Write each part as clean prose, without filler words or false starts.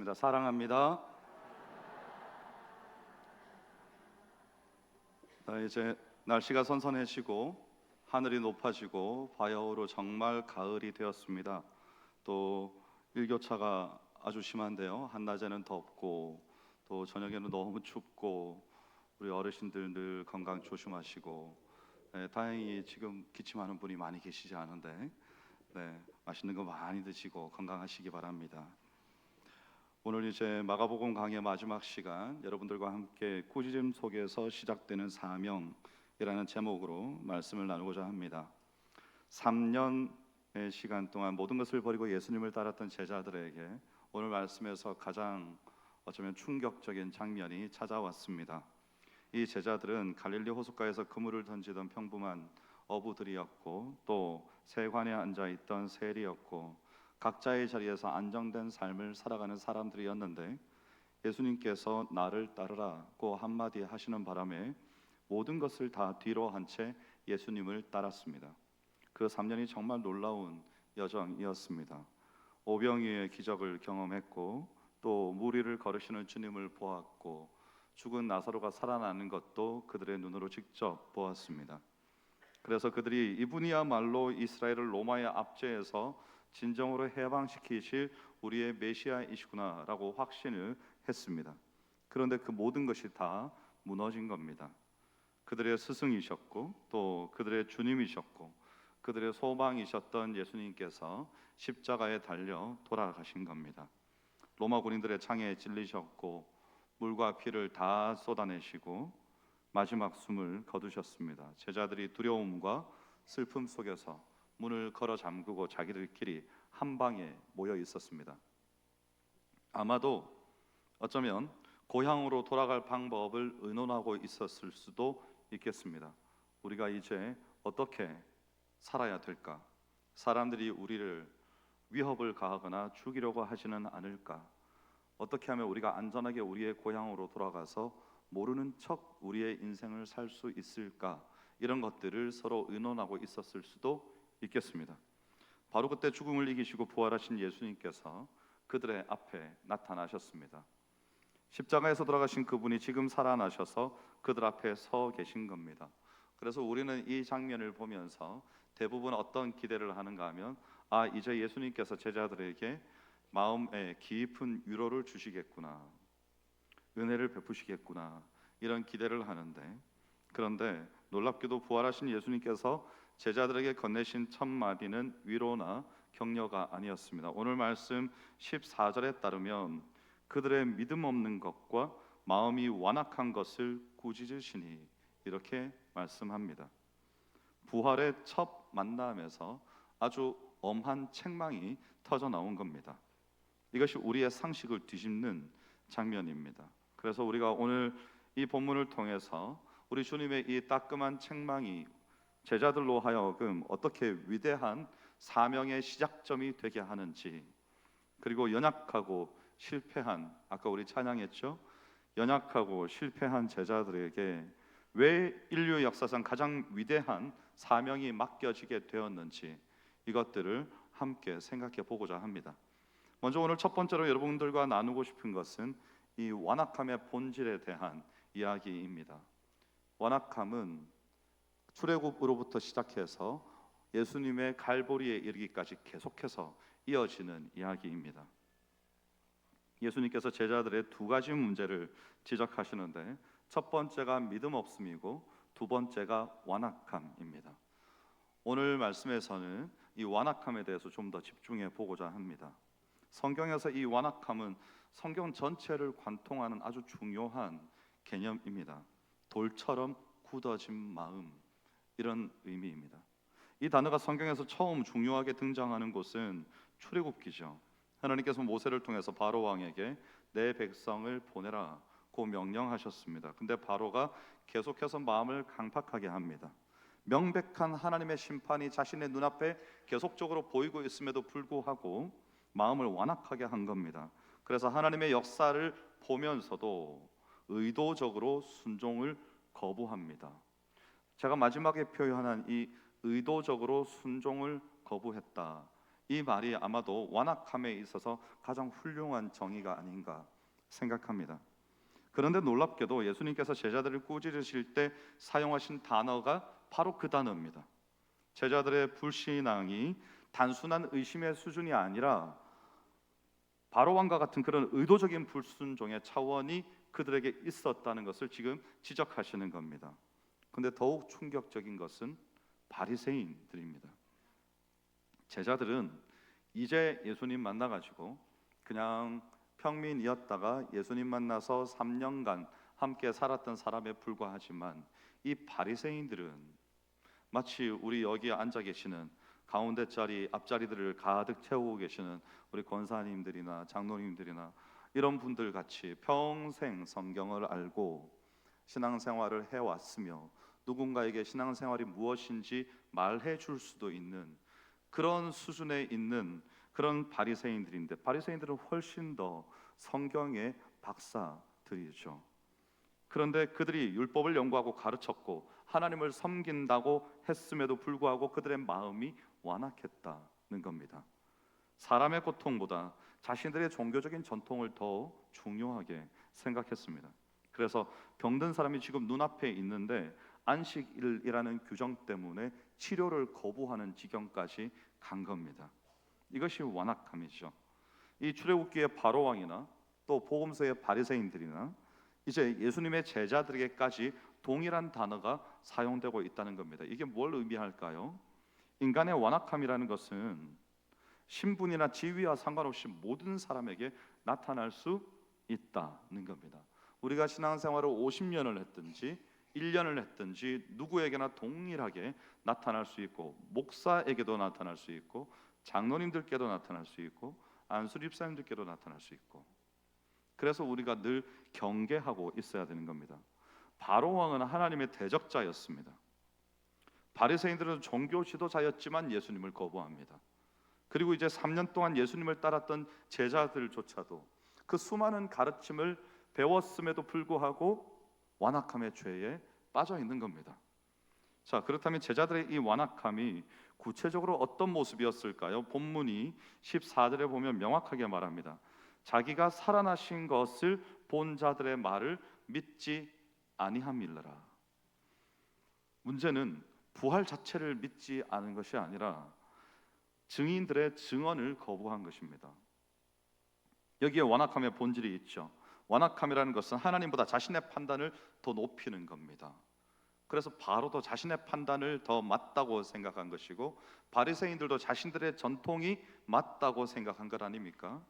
기도하겠습니다. 사랑합니다. 이제 날씨가 선선해지고 하늘이 높아지고 바야흐로 정말 가을이 되었습니다. 또 일교차가 아주 심한데요. 한낮에는 덥고 또 저녁에는 너무 춥고 우리 어르신들 늘 건강 조심하시고, 다행히 지금 기침하는 분이 많이 계시지 않은데, 맛있는 거 많이 드시고 건강하시기 바랍니다. 오늘 이제 마가복음 강의 마지막 시간, 여러분들과 함께 꾸짖음 속에서 시작되는 사명이라는 제목으로 말씀을 나누고자 합니다. 3년의 시간 동안 모든 것을 버리고 예수님을 따랐던 제자들에게 오늘 말씀에서 가장 어쩌면 충격적인 장면이 찾아왔습니다. 이 제자들은 갈릴리 호숫가에서 그물을 던지던 평범한 어부들이었고, 또 세관에 앉아있던 세리였고, 각자의 자리에서 안정된 삶을 살아가는 사람들이었는데, 예수님께서 나를 따르라고 한마디 하시는 바람에 모든 것을 다 뒤로 한 채 예수님을 따랐습니다. 그 3년이 정말 놀라운 여정이었습니다. 오병이의 기적을 경험했고, 또 물 위를 걸으시는 주님을 보았고, 죽은 나사로가 살아나는 것도 그들의 눈으로 직접 보았습니다. 그래서 그들이 이분이야말로 이스라엘을 로마의 압제에서 진정으로 해방시키실 우리의 메시아이시구나 라고 확신을 했습니다. 그런데 그 모든 것이 다 무너진 겁니다. 그들의 스승이셨고, 또 그들의 주님이셨고, 그들의 소망이셨던 예수님께서 십자가에 달려 돌아가신 겁니다. 로마 군인들의 창에 찔리셨고, 물과 피를 다 쏟아내시고 마지막 숨을 거두셨습니다. 제자들이 두려움과 슬픔 속에서 문을 걸어 잠그고 자기들끼리 한 방에 모여 있었습니다. 아마도 어쩌면 고향으로 돌아갈 방법을 의논하고 있었을 수도 있겠습니다. 우리가 이제 어떻게 살아야 될까? 사람들이 우리를 위협을 가하거나 죽이려고 하지는 않을까? 어떻게 하면 우리가 안전하게 우리의 고향으로 돌아가서 모르는 척 우리의 인생을 살 수 있을까? 이런 것들을 서로 의논하고 있었을 수도 있겠습니다. 바로 그때 죽음을 이기시고 부활하신 예수님께서 그들의 앞에 나타나셨습니다. 십자가에서 돌아가신 그분이 지금 살아나셔서 그들 앞에 서 계신 겁니다. 그래서 우리는 이 장면을 보면서 대부분 어떤 기대를 하는가 하면, 이제 예수님께서 제자들에게 마음에 깊은 위로를 주시겠구나, 은혜를 베푸시겠구나, 이런 기대를 하는데, 그런데 놀랍게도 부활하신 예수님께서 제자들에게 건네신 첫 마디는 위로나 격려가 아니었습니다. 오늘 말씀 14절에 따르면 그들의 믿음 없는 것과 마음이 완악한 것을 꾸짖으시니, 이렇게 말씀합니다. 부활의 첫 만남에서 아주 엄한 책망이 터져 나온 겁니다. 이것이 우리의 상식을 뒤집는 장면입니다. 그래서 우리가 오늘 이 본문을 통해서 우리 주님의 이 따끔한 책망이 제자들로 하여금 어떻게 위대한 사명의 시작점이 되게 하는지, 그리고 연약하고 실패한, 아까 우리 찬양했죠? 연약하고 실패한 제자들에게 왜 인류 역사상 가장 위대한 사명이 맡겨지게 되었는지, 이것들을 함께 생각해 보고자 합니다. 먼저 오늘 첫 번째로 여러분들과 나누고 싶은 것은 이 완악함의 본질에 대한 이야기입니다. 완악함은 출애굽으로부터 시작해서 예수님의 갈보리에 이르기까지 계속해서 이어지는 이야기입니다. 예수님께서 제자들의 두 가지 문제를 지적하시는데, 첫 번째가 믿음 없음이고 두 번째가 완악함입니다. 오늘 말씀에서는 이 완악함에 대해서 좀 더 집중해 보고자 합니다. 성경에서 이 완악함은 성경 전체를 관통하는 아주 중요한 개념입니다. 돌처럼 굳어진 마음, 이런 의미입니다. 이 단어가 성경에서 처음 중요하게 등장하는 곳은 출애굽기죠. 하나님께서 모세를 통해서 바로 왕에게 내 백성을 보내라고 명령하셨습니다. 근데 바로가 계속해서 마음을 강팍하게 합니다. 명백한 하나님의 심판이 자신의 눈앞에 계속적으로 보이고 있음에도 불구하고 마음을 완악하게 한 겁니다. 그래서 하나님의 역사를 보면서도 의도적으로 순종을 거부합니다. 제가 마지막에 표현한 이 의도적으로 순종을 거부했다, 이 말이 아마도 완악함에 있어서 가장 훌륭한 정의가 아닌가 생각합니다. 그런데 놀랍게도 예수님께서 제자들을 꾸짖으실 때 사용하신 단어가 바로 그 단어입니다. 제자들의 불신앙이 단순한 의심의 수준이 아니라 바로왕과 같은 그런 의도적인 불순종의 차원이 그들에게 있었다는 것을 지금 지적하시는 겁니다. 그런데 더욱 충격적인 것은 바리새인들입니다. 제자들은 이제 예수님 만나가지고 그냥 평민이었다가 예수님 만나서 3년간 함께 살았던 사람에 불과하지만 이 바리새인들은 마치 우리 여기 앉아 계시는 가운데 자리 앞자리들을 가득 채우고 계시는 우리 권사님들이나 장로님들이나 이런 분들 같이 평생 성경을 알고 신앙생활을 해왔으며 누군가에게 신앙생활이 무엇인지 말해 줄 수도 있는 그런 수준에 있는 그런 바리새인들인데, 바리새인들은 훨씬 더 성경의 박사들이죠. 그런데 그들이 율법을 연구하고 가르쳤고 하나님을 섬긴다고 했음에도 불구하고 그들의 마음이 완악했다는 겁니다. 사람의 고통보다 자신들의 종교적인 전통을 더 중요하게 생각했습니다. 그래서 병든 사람이 지금 눈앞에 있는데 안식일이라는 규정 때문에 치료를 거부하는 지경까지 간 겁니다. 이것이 완악함이죠. 이 출애굽기의 바로왕이나 또 복음서의 바리새인들이나 이제 예수님의 제자들에게까지 동일한 단어가 사용되고 있다는 겁니다. 이게 뭘 의미할까요? 인간의 완악함이라는 것은 신분이나 지위와 상관없이 모든 사람에게 나타날 수 있다는 겁니다. 우리가 신앙생활을 50년을 했든지 1년을 했든지 누구에게나 동일하게 나타날 수 있고, 목사에게도 나타날 수 있고, 장로님들께도 나타날 수 있고, 안수 집사님들께도 나타날 수 있고, 그래서 우리가 늘 경계하고 있어야 되는 겁니다. 바로왕은 하나님의 대적자였습니다. 바리새인들은 종교 지도자였지만 예수님을 거부합니다. 그리고 이제 3년 동안 예수님을 따랐던 제자들조차도 그 수많은 가르침을 배웠음에도 불구하고 완악함의 죄에 빠져 있는 겁니다. 자, 그렇다면 제자들의 이 완악함이 구체적으로 어떤 모습이었을까요? 본문이 14절에 보면 명확하게 말합니다. 자기가 살아나신 것을 본 자들의 말을 믿지 아니함일러라. 문제는 부활 자체를 믿지 않은 것이 아니라 증인들의 증언을 거부한 것입니다. 여기에 완악함의 본질이 있죠. 완악함이라는 것은 하나님보다 자신의 판단을 더 높이는 겁니다. 그래서 바로도 자신의 판단을 더 맞다고 생각한 것이고, 바리새인들도 자신들의 전통이 맞다고 생각한 것 아닙니까?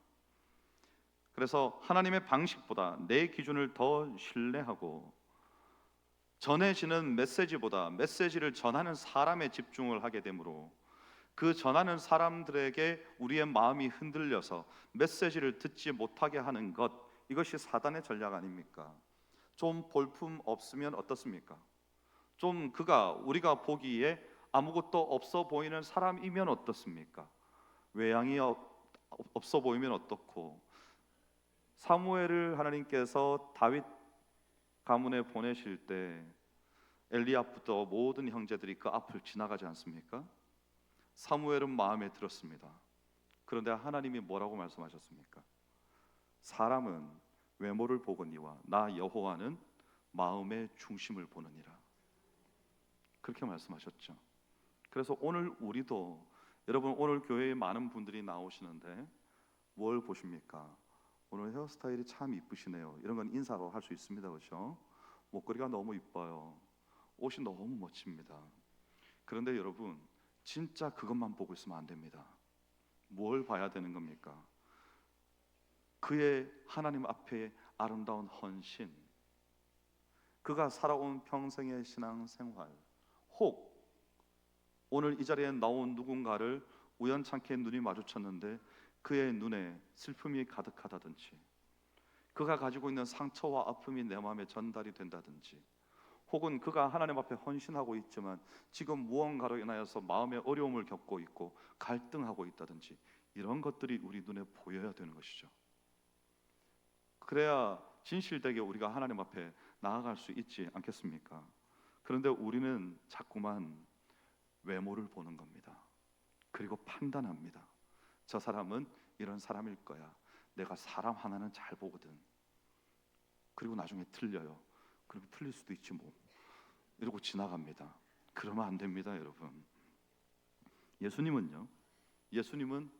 그래서 하나님의 방식보다 내 기준을 더 신뢰하고 전해지는 메시지보다 메시지를 전하는 사람에 집중을 하게 되므로 그 전하는 사람들에게 우리의 마음이 흔들려서 메시지를 듣지 못하게 하는 것, 이것이 사단의 전략 아닙니까? 좀 볼품 없으면 어떻습니까? 좀 그가 우리가 보기에 아무것도 없어 보이는 사람이면 어떻습니까? 외양이 없어 보이면 어떻고, 사무엘을 하나님께서 다윗 가문에 보내실 때 엘리압부터 모든 형제들이 그 앞을 지나가지 않습니까? 사무엘은 마음에 들었습니다. 그런데 하나님이 뭐라고 말씀하셨습니까? 사람은 외모를 보거니와 나 여호와는 마음의 중심을 보느니라. 그렇게 말씀하셨죠. 그래서 오늘 우리도, 여러분 오늘 교회에 많은 분들이 나오시는데 뭘 보십니까? 오늘 헤어스타일이 참 이쁘시네요. 이런 건 인사로 할 수 있습니다. 그렇죠? 목걸이가 너무 이뻐요. 옷이 너무 멋집니다. 그런데 여러분, 진짜 그것만 보고 있으면 안 됩니다. 뭘 봐야 되는 겁니까? 그의 하나님 앞에 아름다운 헌신, 그가 살아온 평생의 신앙생활, 혹 오늘 이 자리에 나온 누군가를 우연찮게 눈이 마주쳤는데 그의 눈에 슬픔이 가득하다든지, 그가 가지고 있는 상처와 아픔이 내 마음에 전달이 된다든지, 혹은 그가 하나님 앞에 헌신하고 있지만 지금 무언가로 인하여서 마음의 어려움을 겪고 있고 갈등하고 있다든지, 이런 것들이 우리 눈에 보여야 되는 것이죠. 그래야 진실되게 우리가 하나님 앞에 나아갈 수 있지 않겠습니까? 그런데 우리는 자꾸만 외모를 보는 겁니다. 그리고 판단합니다. 저 사람은 이런 사람일 거야. 내가 사람 하나는 잘 보거든. 그리고 나중에 틀려요. 그리고 틀릴 수도 있지 뭐. 이러고 지나갑니다. 그러면 안 됩니다, 여러분. 예수님은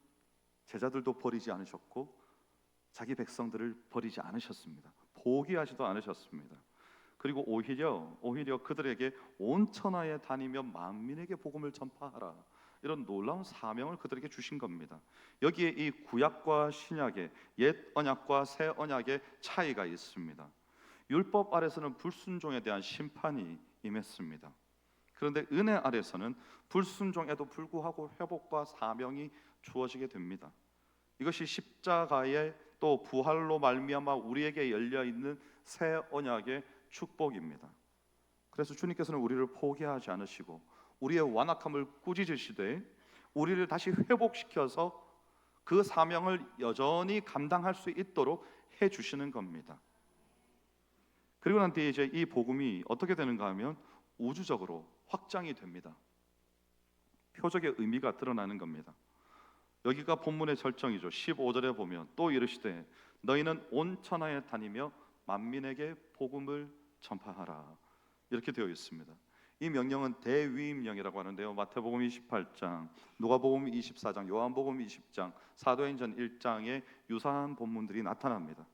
제자들도 버리지 않으셨고 자기 백성들을 버리지 않으셨습니다. 포기하지도 않으셨습니다. 그리고 오히려 그들에게 온 천하에 다니며 만민에게 복음을 전파하라, 이런 놀라운 사명을 그들에게 주신 겁니다. 여기에 이 구약과 신약의, 옛 언약과 새 언약의 차이가 있습니다. 율법 아래서는 불순종에 대한 심판이 임했습니다. 그런데 은혜 아래서는 불순종에도 불구하고 회복과 사명이 주어지게 됩니다. 이것이 십자가의 또 부활로 말미암아 우리에게 열려 있는 새 언약의 축복입니다. 그래서 주님께서는 우리를 포기하지 않으시고 우리의 완악함을 꾸짖으시되 우리를 다시 회복시켜서 그 사명을 여전히 감당할 수 있도록 해 주시는 겁니다. 그리고 난 뒤에 이제 이 복음이 어떻게 되는가 하면 우주적으로 확장이 됩니다. 표적의 의미가 드러나는 겁니다. 여기가 본문의 절정이죠. 15절에 보면 또 이르시되 너희는 온 천하에 다니며 만민에게 복음을 전파하라, 이렇게 되어 있습니다. 이 명령은 대위임령이라고 하는데요, 마태복음 28장, 누가복음 24장, 요한복음 20장, 사도행전 1장에 유사한 본문들이 나타납니다.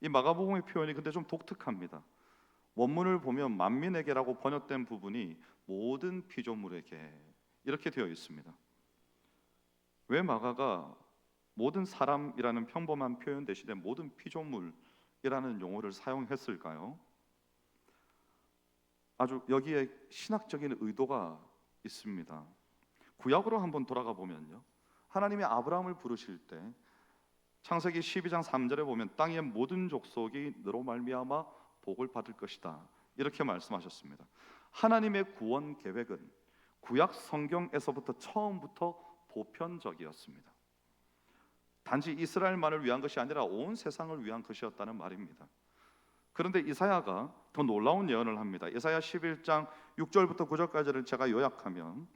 이 마가복음의 표현이 근데 좀 독특합니다. 원문을 보면 만민에게라고 번역된 부분이 모든 피조물에게 이렇게 되어 있습니다. 왜 마가가 모든 사람이라는 평범한 표현 대신에 모든 피조물이라는 용어를 사용했을까요? 아주 여기에 신학적인 의도가 있습니다. 구약으로 한번 돌아가 보면요, 하나님이 아브라함을 부르실 때 창세기 12장 3절에 보면 땅의 모든 족속이 너로 말미암아 복을 받을 것이다, 이렇게 말씀하셨습니다. 하나님의 구원 계획은 구약 성경에서부터 처음부터 보편적이었습니다. 단지 이스라엘만을 위한 것이 아니라 온 세상을 위한 것이었다는 말입니다. 그런데 이사야가 더 놀라운 예언을 합니다. 이사야 11장 6절부터 9절까지를 제가 요약하면,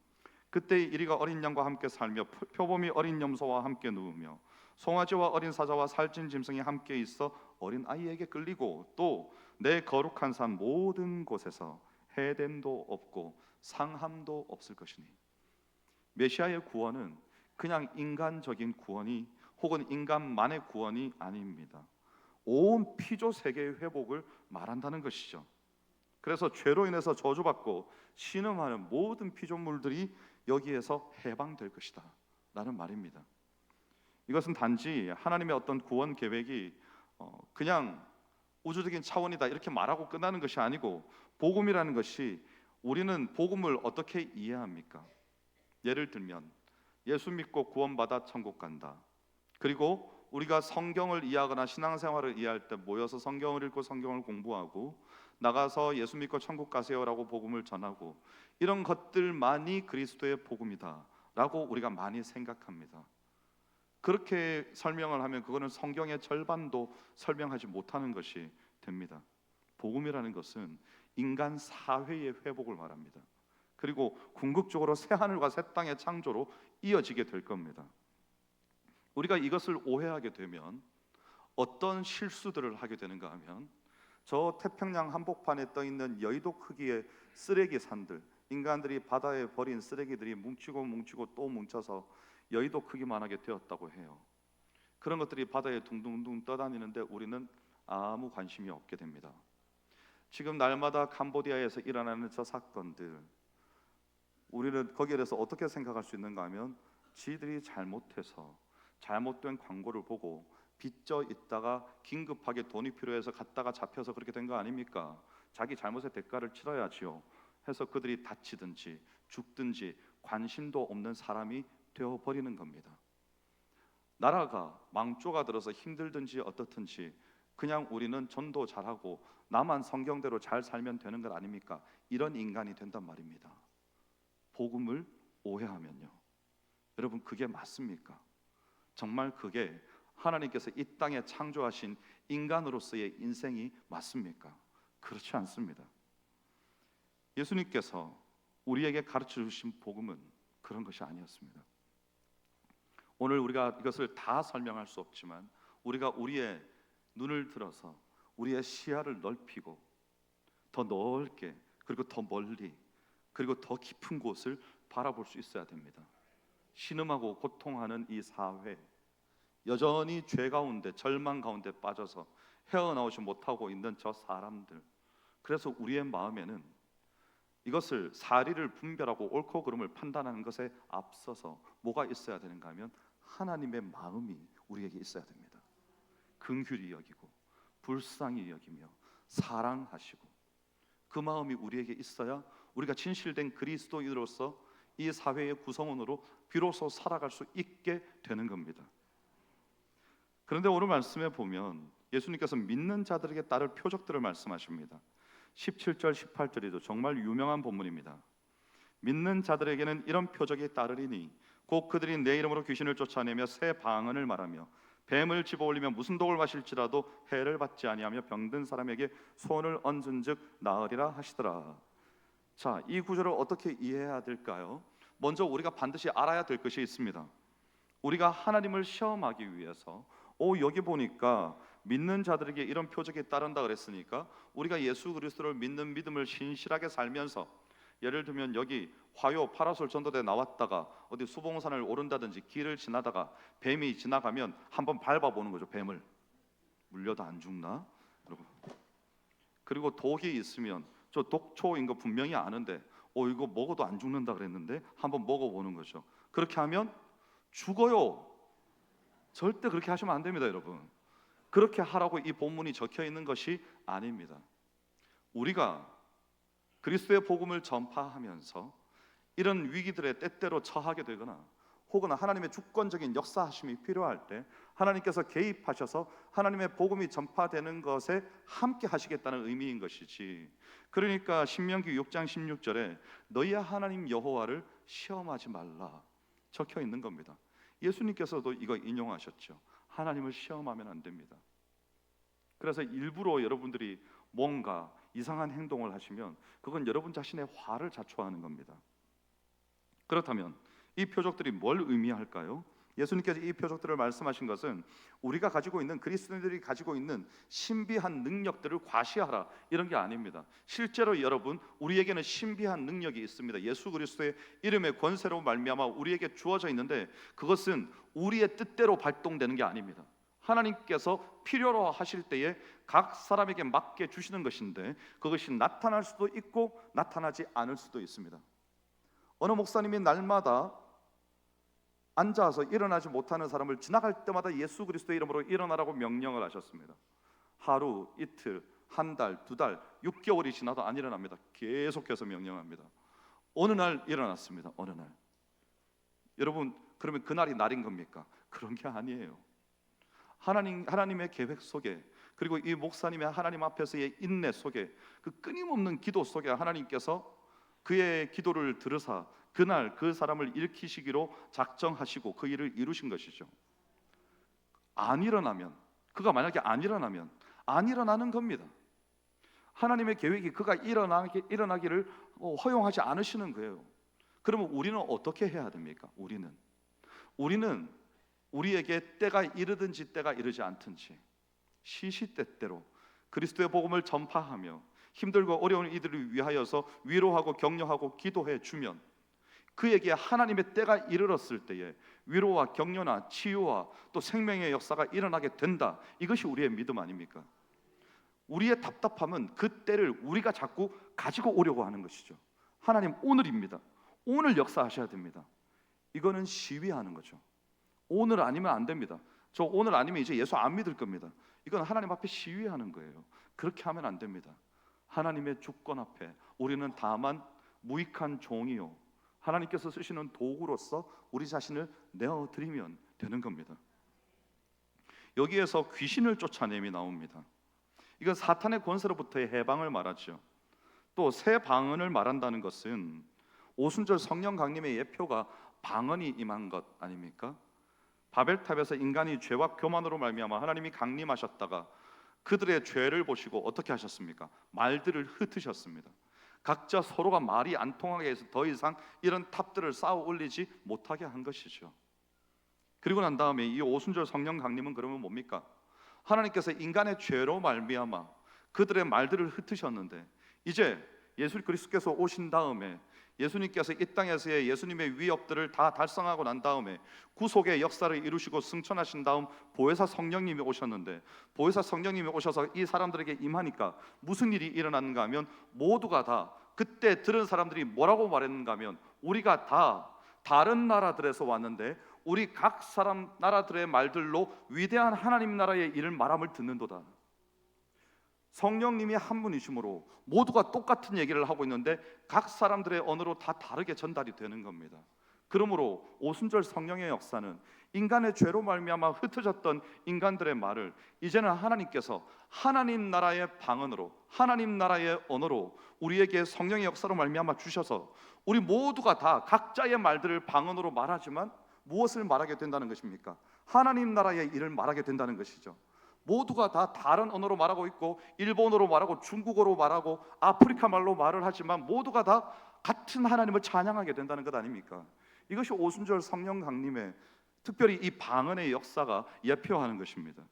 그때 이리가 어린 양과 함께 살며 표범이 어린 염소와 함께 누우며 송아지와 어린 사자와 살찐 짐승이 함께 있어 어린 아이에게 끌리고 또 내 거룩한 산 모든 곳에서 해됨도 없고 상함도 없을 것이니. 메시아의 구원은 그냥 인간적인 구원이 혹은 인간만의 구원이 아닙니다. 온 피조 세계의 회복을 말한다는 것이죠. 그래서 죄로 인해서 저주받고 신음하는 모든 피조물들이 여기에서 해방될 것이다 라는 말입니다. 이것은 단지 하나님의 어떤 구원 계획이 그냥 우주적인 차원이다 이렇게 말하고 끝나는 것이 아니고, 복음이라는 것이, 우리는 복음을 어떻게 이해합니까? 예를 들면 예수 믿고 구원받아 천국 간다. 그리고 우리가 성경을 이해하거나 신앙생활을 이해할 때 모여서 성경을 읽고 성경을 공부하고 나가서 예수 믿고 천국 가세요라고 복음을 전하고, 이런 것들만이 그리스도의 복음이다 라고 우리가 많이 생각합니다. 그렇게 설명을 하면 그거는 성경의 절반도 설명하지 못하는 것이 됩니다. 복음이라는 것은 인간 사회의 회복을 말합니다. 그리고 궁극적으로 새 하늘과 새 땅의 창조로 이어지게 될 겁니다. 우리가 이것을 오해하게 되면 어떤 실수들을 하게 되는가 하면, 저 태평양 한복판에 떠 있는 여의도 크기의 쓰레기 산들, 인간들이 바다에 버린 쓰레기들이 뭉치고 또 뭉쳐서 여의도 크기만하게 되었다고 해요. 그런 것들이 바다에 둥둥둥 떠다니는데 우리는 아무 관심이 없게 됩니다. 지금 날마다 캄보디아에서 일어나는 저 사건들, 우리는 거기에 대해서 어떻게 생각할 수 있는가 하면, 지들이 잘못해서 잘못된 광고를 보고 빚져 있다가 긴급하게 돈이 필요해서 갔다가 잡혀서 그렇게 된 거 아닙니까? 자기 잘못의 대가를 치러야지요 해서 그들이 다치든지 죽든지 관심도 없는 사람이 되어버리는 겁니다. 나라가 망조가 들어서 힘들든지 어떻든지 그냥 우리는 전도 잘하고 나만 성경대로 잘 살면 되는 것 아닙니까? 이런 인간이 된단 말입니다. 복음을 오해하면요, 여러분, 그게 맞습니까? 정말 그게 하나님께서 이 땅에 창조하신 인간으로서의 인생이 맞습니까? 그렇지 않습니다. 예수님께서 우리에게 가르쳐 주신 복음은 그런 것이 아니었습니다. 오늘 우리가 이것을 다 설명할 수 없지만 우리가 우리의 눈을 들어서 우리의 시야를 넓히고 더 넓게, 그리고 더 멀리, 그리고 더 깊은 곳을 바라볼 수 있어야 됩니다. 신음하고 고통하는 이 사회, 여전히 죄 가운데, 절망 가운데 빠져서 헤어나오지 못하고 있는 저 사람들, 그래서 우리의 마음에는 이것을 사리를 분별하고 옳고 그름을 판단하는 것에 앞서서 뭐가 있어야 되는가 하면 하나님의 마음이 우리에게 있어야 됩니다. 긍휼히 여기고 불쌍히 여기며 사랑하시고, 그 마음이 우리에게 있어야 우리가 진실된 그리스도인으로서 이 사회의 구성원으로 비로소 살아갈 수 있게 되는 겁니다. 그런데 오늘 말씀에 보면 예수님께서 믿는 자들에게 따를 표적들을 말씀하십니다. 17절 18절이죠. 정말 유명한 본문입니다. 믿는 자들에게는 이런 표적이 따르리니 곧 그들이 내 이름으로 귀신을 쫓아내며 새 방언을 말하며 뱀을 집어올리며 무슨 독을 마실지라도 해를 받지 아니하며 병든 사람에게 손을 얹은즉 나으리라 하시더라. 자, 이 구절을 어떻게 이해해야 될까요? 먼저 우리가 반드시 알아야 될 것이 있습니다. 우리가 하나님을 시험하기 위해서 여기 보니까 믿는 자들에게 이런 표적이 따른다 그랬으니까 우리가 예수 그리스도를 믿는 믿음을 신실하게 살면서, 예를 들면 여기 화요 파라솔 전도대 나왔다가 어디 수봉산을 오른다든지 길을 지나다가 뱀이 지나가면 한번 밟아보는 거죠. 뱀을 물려도 안 죽나? 그리고 독이 있으면 저 독초인 거 분명히 아는데 이거 먹어도 안 죽는다 그랬는데 한번 먹어보는 거죠. 그렇게 하면 죽어요. 절대 그렇게 하시면 안 됩니다, 여러분. 그렇게 하라고 이 본문이 적혀 있는 것이 아닙니다. 우리가 그리스도의 복음을 전파하면서 이런 위기들에 때때로 처하게 되거나 혹은 하나님의 주권적인 역사하심이 필요할 때 하나님께서 개입하셔서 하나님의 복음이 전파되는 것에 함께 하시겠다는 의미인 것이지, 그러니까 신명기 6장 16절에 너희 하나님 여호와를 시험하지 말라 적혀 있는 겁니다. 예수님께서도 이거 인용하셨죠. 하나님을 시험하면 안 됩니다. 그래서 일부러 여러분들이 뭔가 이상한 행동을 하시면 그건 여러분 자신의 화를 자초하는 겁니다. 그렇다면 이 표적들이 뭘 의미할까요? 예수님께서 이 표적들을 말씀하신 것은 우리가 가지고 있는, 그리스도인들이 가지고 있는 신비한 능력들을 과시하라 이런 게 아닙니다. 실제로 여러분, 우리에게는 신비한 능력이 있습니다. 예수 그리스도의 이름의 권세로 말미암아 우리에게 주어져 있는데 그것은 우리의 뜻대로 발동되는 게 아닙니다. 하나님께서 필요로 하실 때에 각 사람에게 맡겨 주시는 것인데 그것이 나타날 수도 있고 나타나지 않을 수도 있습니다. 어느 목사님이 날마다 앉아서 일어나지 못하는 사람을 지나갈 때마다 예수 그리스도의 이름으로 일어나라고 명령을 하셨습니다. 하루, 이틀, 한 달, 두 달, 6개월이 지나도 안 일어납니다. 계속해서 명령합니다. 어느 날 일어났습니다. 어느 날. 여러분, 그러면 그날이 날인 겁니까? 그런 게 아니에요. 하나님의 계획 속에, 그리고 이 목사님의 하나님 앞에서의 인내 속에, 그 끊임없는 기도 속에 하나님께서 그의 기도를 들으사 그날 그 사람을 일으키시기로 작정하시고 그 일을 이루신 것이죠. 안 일어나면, 그가 만약에 안 일어나면 안 일어나는 겁니다. 하나님의 계획이 그가 일어나기를 허용하지 않으시는 거예요. 그러면 우리는 어떻게 해야 됩니까? 우리는 우리에게 때가 이르든지 때가 이르지 않든지 시시때때로 그리스도의 복음을 전파하며 힘들고 어려운 이들을 위하여서 위로하고 격려하고 기도해 주면 그에게 하나님의 때가 이르렀을 때에 위로와 격려나 치유와 또 생명의 역사가 일어나게 된다. 이것이 우리의 믿음 아닙니까? 우리의 답답함은 그 때를 우리가 자꾸 가지고 오려고 하는 것이죠. 하나님 오늘입니다. 오늘 역사하셔야 됩니다. 이거는 시위하는 거죠. 오늘 아니면 안 됩니다. 저 오늘 아니면 이제 예수 안 믿을 겁니다. 이건 하나님 앞에 시위하는 거예요. 그렇게 하면 안 됩니다. 하나님의 주권 앞에 우리는 다만 무익한 종이요 하나님께서 쓰시는 도구로서 우리 자신을 내어드리면 되는 겁니다. 여기에서 귀신을 쫓아냄이 나옵니다. 이건 사탄의 권세로부터의 해방을 말하죠. 또 새 방언을 말한다는 것은 오순절 성령 강림의 예표가 방언이 임한 것 아닙니까? 바벨탑에서 인간이 죄와 교만으로 말미암아 하나님이 강림하셨다가 그들의 죄를 보시고 어떻게 하셨습니까? 말들을 흩으셨습니다. 각자 서로가 말이 안 통하게 해서 더 이상 이런 탑들을 쌓아 올리지 못하게 한 것이죠. 그리고 난 다음에 이 오순절 성령 강림은 그러면 뭡니까? 하나님께서 인간의 죄로 말미암아 그들의 말들을 흩으셨는데, 이제 예수 그리스도께서 오신 다음에 예수님께서 이 땅에서의 예수님의 위협들을 다 달성하고 난 다음에 구속의 역사를 이루시고 승천하신 다음 보혜사 성령님이 오셨는데, 보혜사 성령님이 오셔서 이 사람들에게 임하니까 무슨 일이 일어났는가 하면, 모두가 다 그때 들은 사람들이 뭐라고 말했는가 하면, 우리가 다 다른 나라들에서 왔는데 우리 각 사람 나라들의 말들로 위대한 하나님 나라의 일을 말함을 듣는도다. 성령님이 한 분이시므로 모두가 똑같은 얘기를 하고 있는데 각 사람들의 언어로 다 다르게 전달이 되는 겁니다. 그러므로 오순절 성령의 역사는 인간의 죄로 말미암아 흩어졌던 인간들의 말을 이제는 하나님께서 하나님 나라의 방언으로, 하나님 나라의 언어로 우리에게 성령의 역사로 말미암아 주셔서 우리 모두가 다 각자의 말들을 방언으로 말하지만 무엇을 말하게 된다는 것입니까? 하나님 나라의 일을 말하게 된다는 것이죠. 모두가 다 다른 언어로 말하고 있고, 일본어로 말하고 중국어로 말하고 아프리카 말로 말을 하지만 모두가 다 같은 하나님을 찬양하게 된다는 것 아닙니까? 이것이 오순절 성령 강림의, 특별히 이 방언의 역사가 예표하는 것입니다.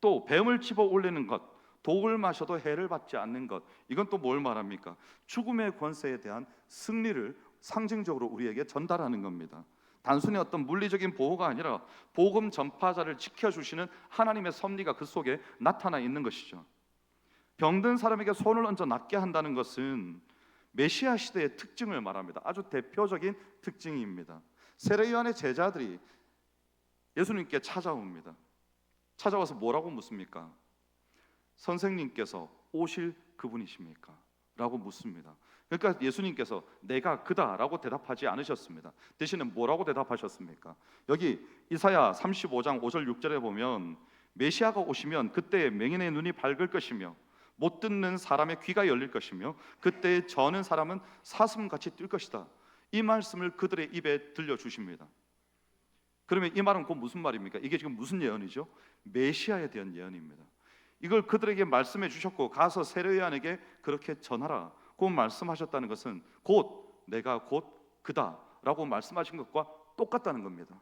또 뱀을 집어 올리는 것, 독을 마셔도 해를 받지 않는 것, 이건 또 뭘 말합니까? 죽음의 권세에 대한 승리를 상징적으로 우리에게 전달하는 겁니다. 단순히 어떤 물리적인 보호가 아니라 복음 전파자를 지켜주시는 하나님의 섭리가 그 속에 나타나 있는 것이죠. 병든 사람에게 손을 얹어 낫게 한다는 것은 메시아 시대의 특징을 말합니다. 아주 대표적인 특징입니다. 세례요한의 제자들이 예수님께 찾아옵니다. 찾아와서 뭐라고 묻습니까? 선생님께서 오실 그분이십니까? 라고 묻습니다. 그러니까 예수님께서 내가 그다라고 대답하지 않으셨습니다. 대신에 뭐라고 대답하셨습니까? 여기 이사야 35장 5절 6절에 보면 메시아가 오시면 그때 맹인의 눈이 밝을 것이며 못 듣는 사람의 귀가 열릴 것이며 그때 저는 사람은 사슴같이 뛸 것이다. 이 말씀을 그들의 입에 들려주십니다. 그러면 이 말은 곧 무슨 말입니까? 이게 지금 무슨 예언이죠? 메시아에 대한 예언입니다. 이걸 그들에게 말씀해 주셨고 가서 세례요한에게 그렇게 전하라 고 말씀하셨다는 것은 곧 내가 곧 그다라고 말씀하신 것과 똑같다는 겁니다.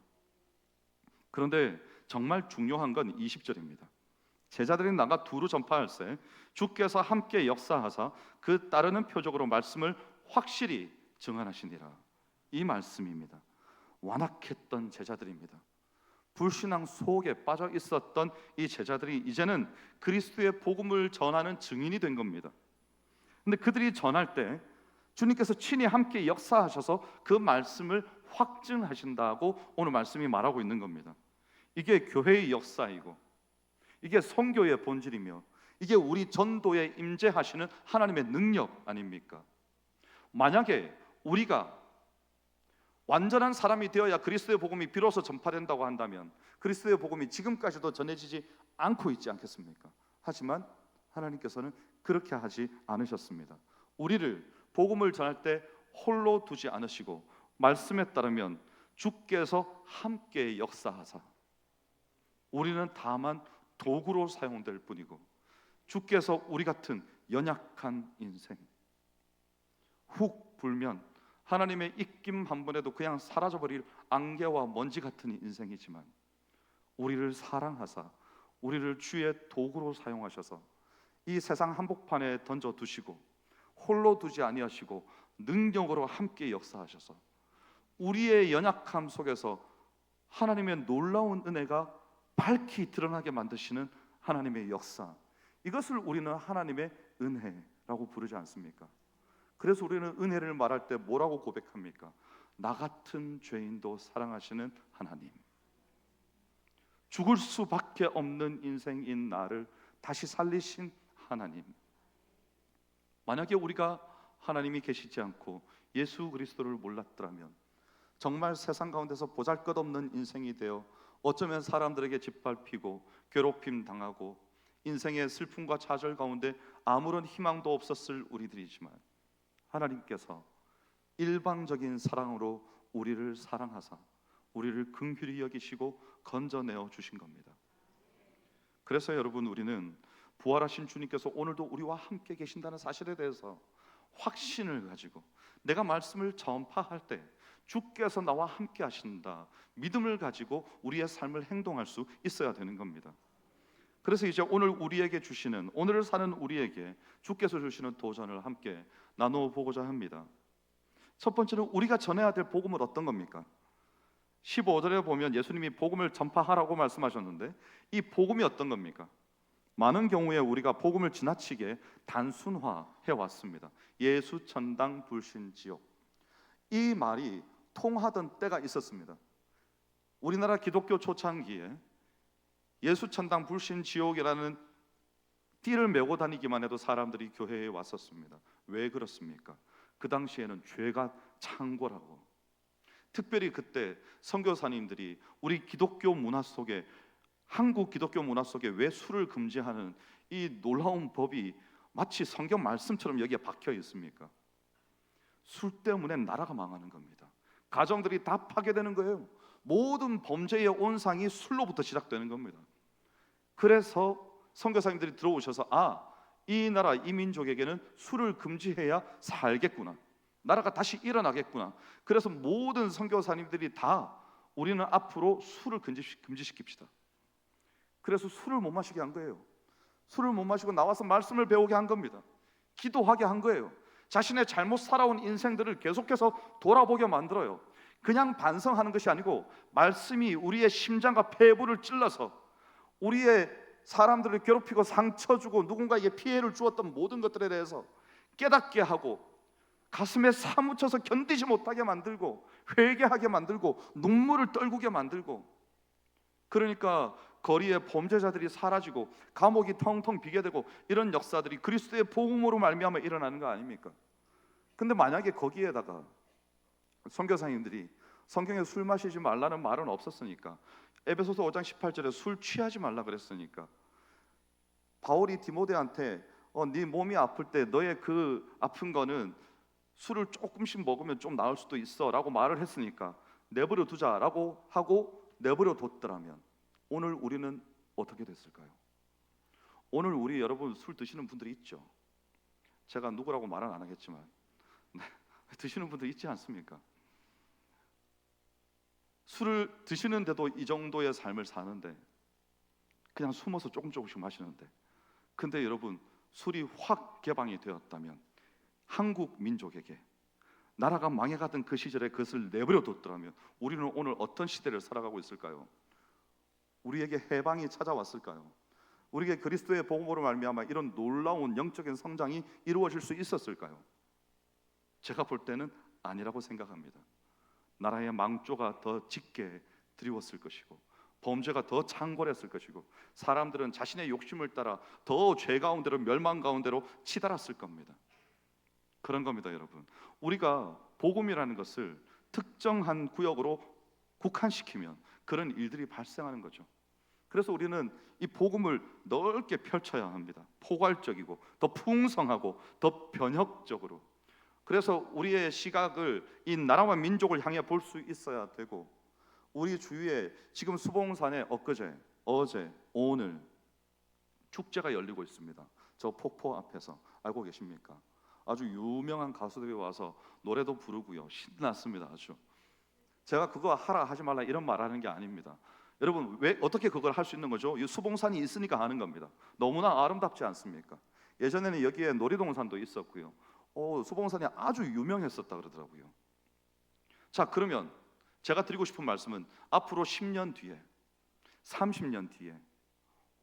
그런데 정말 중요한 건 20절입니다. 제자들이 나가 두루 전파할세 주께서 함께 역사하사 그 따르는 표적으로 말씀을 확실히 증언하시니라. 이 말씀입니다. 완악했던 제자들입니다. 불신앙 속에 빠져 있었던 이 제자들이 이제는 그리스도의 복음을 전하는 증인이 된 겁니다. 근데 그들이 전할 때 주님께서 친히 함께 역사하셔서 그 말씀을 확증하신다고 오늘 말씀이 말하고 있는 겁니다. 이게 교회의 역사이고 이게 선교의 본질이며 이게 우리 전도에 임재하시는 하나님의 능력 아닙니까? 만약에 우리가 완전한 사람이 되어야 그리스도의 복음이 비로소 전파된다고 한다면 그리스도의 복음이 지금까지도 전해지지 않고 있지 않겠습니까? 하지만 하나님께서는 그렇게 하지 않으셨습니다. 우리를 복음을 전할 때 홀로 두지 않으시고 말씀에 따르면 주께서 함께 역사하사 우리는 다만 도구로 사용될 뿐이고 주께서 우리 같은 연약한 인생 훅 불면 하나님의 입김 한 번에도 그냥 사라져버릴 안개와 먼지 같은 인생이지만 우리를 사랑하사 우리를 주의 도구로 사용하셔서 이 세상 한복판에 던져두시고 홀로 두지 아니하시고 능력으로 함께 역사하셔서 우리의 연약함 속에서 하나님의 놀라운 은혜가 밝히 드러나게 만드시는 하나님의 역사, 이것을 우리는 하나님의 은혜라고 부르지 않습니까? 그래서 우리는 은혜를 말할 때 뭐라고 고백합니까? 나 같은 죄인도 사랑하시는 하나님, 죽을 수밖에 없는 인생인 나를 다시 살리신 하나님. 만약에 우리가 하나님이 계시지 않고 예수 그리스도를 몰랐더라면 정말 세상 가운데서 보잘것없는 인생이 되어 어쩌면 사람들에게 짓밟히고 괴롭힘 당하고 인생의 슬픔과 좌절 가운데 아무런 희망도 없었을 우리들이지만 하나님께서 일방적인 사랑으로 우리를 사랑하사 우리를 긍휼히 여기시고 건져내어 주신 겁니다. 그래서 여러분, 우리는 부활하신 주님께서 오늘도 우리와 함께 계신다는 사실에 대해서 확신을 가지고 내가 말씀을 전파할 때 주께서 나와 함께 하신다, 믿음을 가지고 우리의 삶을 행동할 수 있어야 되는 겁니다. 그래서 이제 오늘 우리에게 주시는, 오늘을 사는 우리에게 주께서 주시는 도전을 함께 나누어 보고자 합니다. 첫 번째는 우리가 전해야 될 복음은 어떤 겁니까? 15절에 보면 예수님이 복음을 전파하라고 말씀하셨는데, 이 복음이 어떤 겁니까? 많은 경우에 우리가 복음을 지나치게 단순화해 왔습니다. 예수 천당 불신 지옥, 이 말이 통하던 때가 있었습니다. 우리나라 기독교 초창기에 예수 천당 불신 지옥이라는 띠를 메고 다니기만 해도 사람들이 교회에 왔었습니다. 왜 그렇습니까? 그 당시에는 죄가 창궐하고, 특별히 그때 선교사님들이 우리 기독교 문화 속에, 한국 기독교 문화 속에 왜 술을 금지하는 이 놀라운 법이 마치 성경 말씀처럼 여기에 박혀 있습니까? 술 때문에 나라가 망하는 겁니다. 가정들이 다 파괴되는 거예요. 모든 범죄의 온상이 술로부터 시작되는 겁니다. 그래서 선교사님들이 들어오셔서, 이 나라, 이 민족에게는 술을 금지해야 살겠구나, 나라가 다시 일어나겠구나. 그래서 모든 선교사님들이 다 우리는 앞으로 술을 금지시킵시다. 그래서 술을 못 마시게 한 거예요. 술을 못 마시고 나와서 말씀을 배우게 한 겁니다. 기도하게 한 거예요. 자신의 잘못 살아온 인생들을 계속해서 돌아보게 만들어요. 그냥 반성하는 것이 아니고 말씀이 우리의 심장과 폐부를 찔러서 우리의 사람들을 괴롭히고 상처 주고 누군가에게 피해를 주었던 모든 것들에 대해서 깨닫게 하고 가슴에 사무쳐서 견디지 못하게 만들고 회개하게 만들고 눈물을 떨구게 만들고, 그러니까 거리에 범죄자들이 사라지고 감옥이 텅텅 비게 되고, 이런 역사들이 그리스도의 복음으로 말미암아 일어나는 거 아닙니까? 근데 만약에 거기에다가 선교사님들이 성경에 술 마시지 말라는 말은 없었으니까, 에베소서 5장 18절에 술 취하지 말라 그랬으니까, 바울이 디모데한테 네 몸이 아플 때 너의 그 아픈 거는 술을 조금씩 먹으면 좀 나을 수도 있어 라고 말을 했으니까 내버려 두자라고 하고 내버려 뒀더라면 오늘 우리는 어떻게 됐을까요? 오늘 우리 여러분 술 드시는 분들이 있죠. 제가 누구라고 말은 안 하겠지만 드시는 분들 있지 않습니까? 술을 드시는데도 이 정도의 삶을 사는데, 그냥 숨어서 조금씩 마시는데, 근데 여러분 술이 확 개방이 되었다면 한국 민족에게, 나라가 망해가던 그 시절에 그것을 내버려 뒀더라면 우리는 오늘 어떤 시대를 살아가고 있을까요? 우리에게 해방이 찾아왔을까요? 우리에게 그리스도의 복음으로 말미암아 이런 놀라운 영적인 성장이 이루어질 수 있었을까요? 제가 볼 때는 아니라고 생각합니다. 나라의 망조가 더 짙게 드리웠을 것이고, 범죄가 더 창궐했을 것이고, 사람들은 자신의 욕심을 따라 더 죄 가운데로, 멸망 가운데로 치달았을 겁니다. 그런 겁니다, 여러분. 우리가 복음이라는 것을 특정한 구역으로 국한시키면 그런 일들이 발생하는 거죠. 그래서 우리는 이 복음을 넓게 펼쳐야 합니다. 포괄적이고 더 풍성하고 더 변혁적으로. 그래서 우리의 시각을 이 나라와 민족을 향해 볼 수 있어야 되고, 우리 주위에 지금 수봉산에 엊그제, 어제, 오늘 축제가 열리고 있습니다. 저 폭포 앞에서. 알고 계십니까? 아주 유명한 가수들이 와서 노래도 부르고요, 신났습니다. 아주. 제가 그거 하라 하지 말라 이런 말 하는 게 아닙니다. 여러분, 왜 어떻게 그걸 할 수 있는 거죠? 이 수봉산이 있으니까 하는 겁니다. 너무나 아름답지 않습니까? 예전에는 여기에 놀이동산도 있었고요, 수봉산이 아주 유명했었다 그러더라고요. 자, 그러면 제가 드리고 싶은 말씀은 앞으로 10년 뒤에, 30년 뒤에,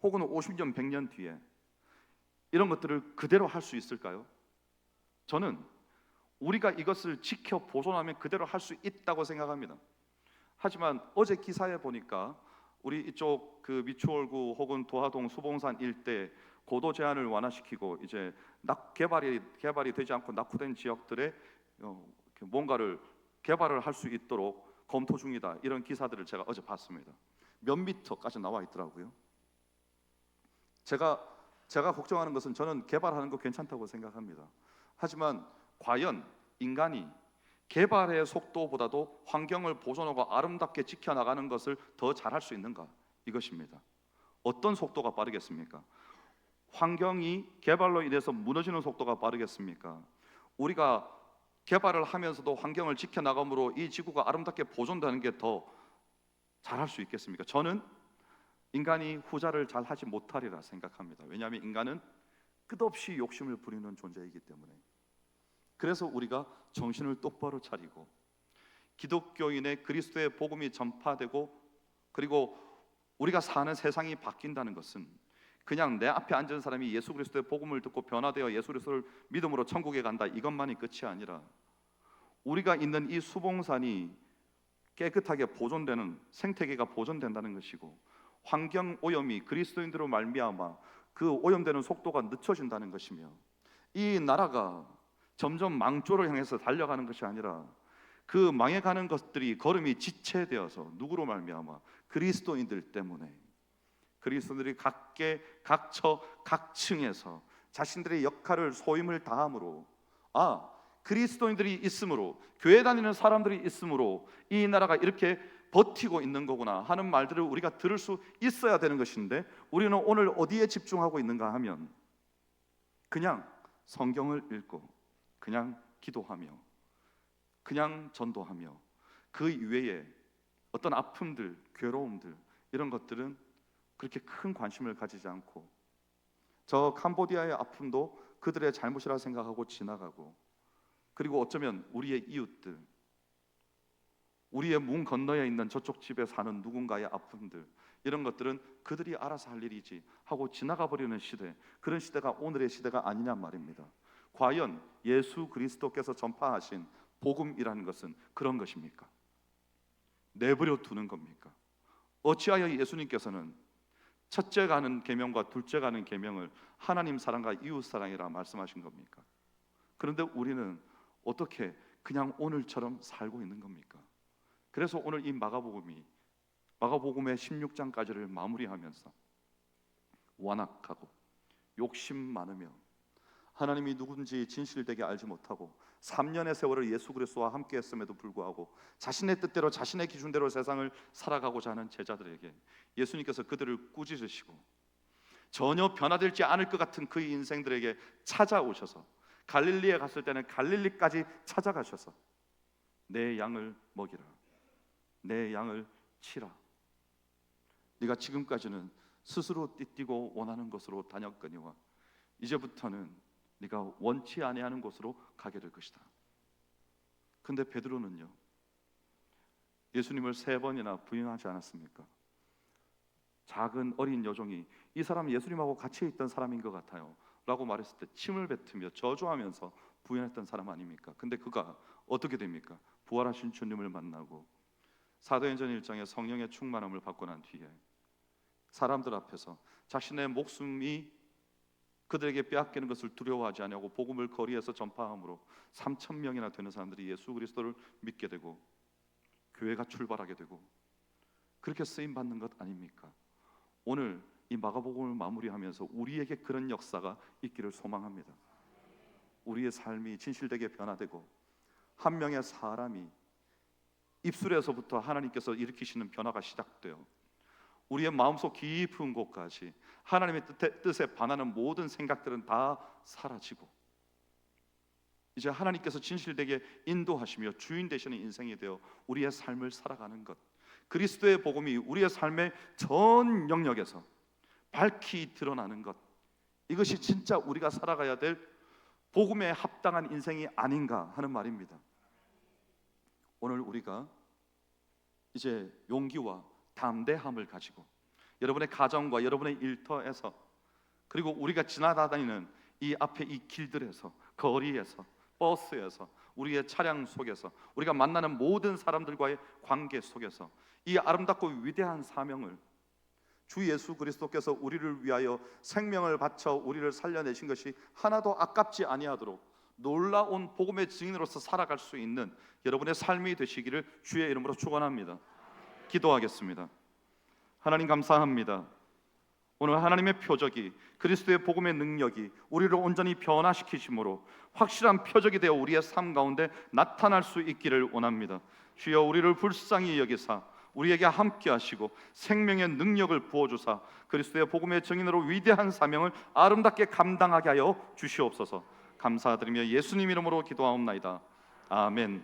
혹은 50년, 100년 뒤에 이런 것들을 그대로 할 수 있을까요? 저는 우리가 이것을 지켜 보존하면 그대로 할 수 있다고 생각합니다. 하지만 어제 기사에 보니까 우리 이쪽 그 미추홀구 혹은 도하동 수봉산 일대 고도 제한을 완화시키고 이제 개발이 되지 않고 낙후된 지역들에 뭔가를 개발을 할 수 있도록 검토 중이다, 이런 기사들을 제가 어제 봤습니다. 몇 미터까지 나와 있더라고요. 제가 걱정하는 것은, 저는 개발하는 거 괜찮다고 생각합니다. 하지만 과연 인간이 개발의 속도보다도 환경을 보존하고 아름답게 지켜나가는 것을 더 잘할 수 있는가? 이것입니다. 어떤 속도가 빠르겠습니까? 환경이 개발로 인해서 무너지는 속도가 빠르겠습니까? 우리가 개발을 하면서도 환경을 지켜나감으로 이 지구가 아름답게 보존되는 게 더 잘할 수 있겠습니까? 저는 인간이 후자를 잘 하지 못하리라 생각합니다. 왜냐하면 인간은 끝없이 욕심을 부리는 존재이기 때문에. 그래서 우리가 정신을 똑바로 차리고 기독교인의 그리스도의 복음이 전파되고 그리고 우리가 사는 세상이 바뀐다는 것은 그냥 내 앞에 앉은 사람이 예수 그리스도의 복음을 듣고 변화되어 예수 그리스도를 믿음으로 천국에 간다 이것만이 끝이 아니라 우리가 있는 이 수봉산이 깨끗하게 보존되는 생태계가 보존된다는 것이고 환경 오염이 그리스도인들로 말미암아 그 오염되는 속도가 늦춰진다는 것이며 이 나라가 점점 망조를 향해서 달려가는 것이 아니라 그 망해가는 것들이 걸음이 지체되어서 누구로 말미암아 그리스도인들 때문에 그리스도인들이 각계 각처 각층에서 자신들의 역할을 소임을 다함으로 그리스도인들이 있으므로 교회 다니는 사람들이 있으므로 이 나라가 이렇게 버티고 있는 거구나 하는 말들을 우리가 들을 수 있어야 되는 것인데 우리는 오늘 어디에 집중하고 있는가 하면 그냥 성경을 읽고 그냥 기도하며 그냥 전도하며 그 이외에 어떤 아픔들, 괴로움들 이런 것들은 그렇게 큰 관심을 가지지 않고 저 캄보디아의 아픔도 그들의 잘못이라 생각하고 지나가고 그리고 어쩌면 우리의 이웃들 우리의 문 건너에 있는 저쪽 집에 사는 누군가의 아픔들 이런 것들은 그들이 알아서 할 일이지 하고 지나가 버리는 시대 그런 시대가 오늘의 시대가 아니냐 말입니다. 과연 예수 그리스도께서 전파하신 복음이라는 것은 그런 것입니까? 내버려 두는 겁니까? 어찌하여 예수님께서는 첫째 가는 계명과 둘째 가는 계명을 하나님 사랑과 이웃 사랑이라 말씀하신 겁니까? 그런데 우리는 어떻게 그냥 오늘처럼 살고 있는 겁니까? 그래서 오늘 이 마가복음의 16장까지를 마무리하면서 완악하고 욕심 많으며 하나님이 누군지 진실되게 알지 못하고 3년의 세월을 예수 그리스도와 함께 했음에도 불구하고 자신의 뜻대로 자신의 기준대로 세상을 살아가고자 하는 제자들에게 예수님께서 그들을 꾸짖으시고 전혀 변화되지 않을 것 같은 그 인생들에게 찾아오셔서 갈릴리에 갔을 때는 갈릴리까지 찾아가셔서 내 양을 먹이라 내 양을 치라 네가 지금까지는 스스로 띠띠고 원하는 곳으로 다녔거니와 이제부터는 네가 원치 아니하는 곳으로 가게 될 것이다. 근데 베드로는요 예수님을 3번이나 부인하지 않았습니까? 작은 어린 여종이 이 사람 예수님하고 같이 있던 사람인 것 같아요 라고 말했을 때 침을 뱉으며 저주하면서 부인했던 사람 아닙니까? 근데 그가 어떻게 됩니까? 부활하신 주님을 만나고 사도행전 1장에 성령의 충만함을 받고 난 뒤에 사람들 앞에서 자신의 목숨이 그들에게 빼앗기는 것을 두려워하지 아니하고 복음을 거리에서 전파함으로 3,000명이나 되는 사람들이 예수 그리스도를 믿게 되고 교회가 출발하게 되고 그렇게 쓰임 받는 것 아닙니까? 오늘 이 마가복음을 마무리하면서 우리에게 그런 역사가 있기를 소망합니다. 우리의 삶이 진실되게 변화되고 한 명의 사람이 입술에서부터 하나님께서 일으키시는 변화가 시작되어 우리의 마음속 깊은 곳까지 하나님의 뜻에 반하는 모든 생각들은 다 사라지고 이제 하나님께서 진실되게 인도하시며 주인 되시는 인생이 되어 우리의 삶을 살아가는 것 그리스도의 복음이 우리의 삶의 전 영역에서 밝히 드러나는 것 이것이 진짜 우리가 살아가야 될 복음에 합당한 인생이 아닌가 하는 말입니다. 오늘 우리가 이제 용기와 담대함을 가지고 여러분의 가정과 여러분의 일터에서 그리고 우리가 지나다니는 이 앞에 이 길들에서 거리에서 버스에서 우리의 차량 속에서 우리가 만나는 모든 사람들과의 관계 속에서 이 아름답고 위대한 사명을 주 예수 그리스도께서 우리를 위하여 생명을 바쳐 우리를 살려내신 것이 하나도 아깝지 아니하도록 놀라운 복음의 증인으로서 살아갈 수 있는 여러분의 삶이 되시기를 주의 이름으로 축원합니다. 기도하겠습니다. 하나님 감사합니다. 오늘 하나님의 표적이 그리스도의 복음의 능력이 우리를 온전히 변화시키심으로 확실한 표적이 되어 우리의 삶 가운데 나타날 수 있기를 원합니다. 주여 우리를 불쌍히 여기사 우리에게 함께 하시고 생명의 능력을 부어주사 그리스도의 복음의 증인으로 위대한 사명을 아름답게 감당하게 하여 주시옵소서. 감사드리며 예수님 이름으로 기도하옵나이다. 아멘.